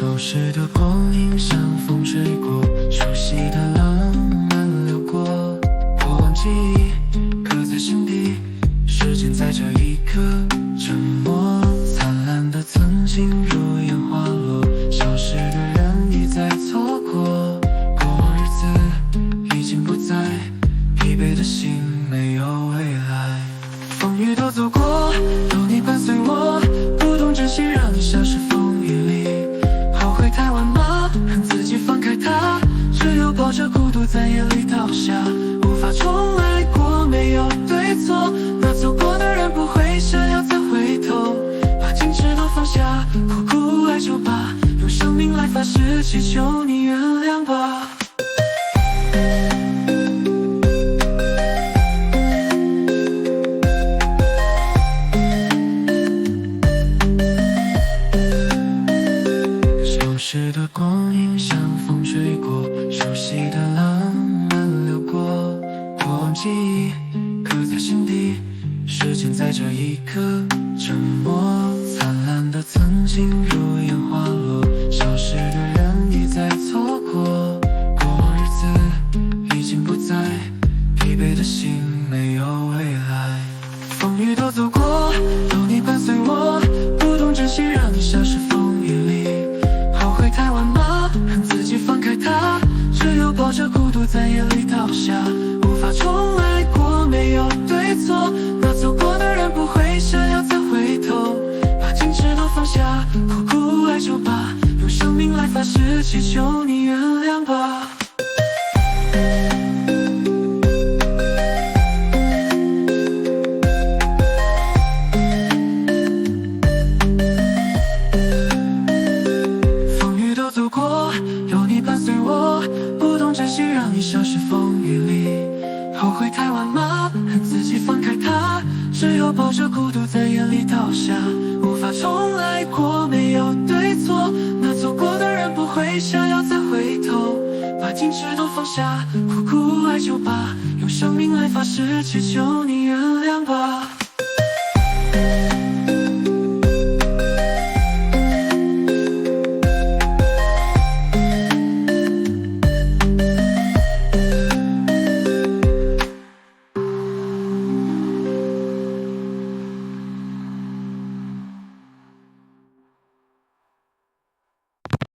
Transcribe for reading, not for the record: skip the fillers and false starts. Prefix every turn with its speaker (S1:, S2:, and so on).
S1: 熟识的光阴像风吹过，熟悉的浪漫流过，过往记忆刻在心底，时间在这一刻沉默，灿烂的曾经如烟花落，消失的人一再错过，过往日子已经不在，疲惫的心没有未来。风雨都走过，有你伴随我，不懂珍惜让你消失风雨里。后悔太晚吗？恨自己放开它，只有抱着孤独在眼里倒下，无法重来过，没有对错，那走过的人不会想要再回头，把矜持都放下，苦苦哀求吧，用生命来发誓，祈求你原谅吧。熟悉的光阴像风吹过，熟悉的浪漫流过，过往记忆刻在心底，时间在这一刻沉默，灿烂的曾经如烟花落，消失的人一再错过，过往日子已经不在，疲惫的心没有未来。风雨都走过，有你伴随我，不懂珍惜让你消失风雨里。后悔太晚吗？恨自己放开它，只有抱着孤独在眼里倒下，无法重来过，没有对错，那走过的人不会想要再回头，把矜持都放下，苦苦哀求吧，用生命来发誓，祈求你原谅吧。走过，有你伴随我，不懂珍惜让你消失风雨里。后悔太晚吗？恨自己放开它，只有抱着孤独在眼里倒下，无法重来过，没有对错，那走过的人不会想要再回头，把矜持都放下，苦苦哀求吧，用生命来发誓，祈求你原谅吧。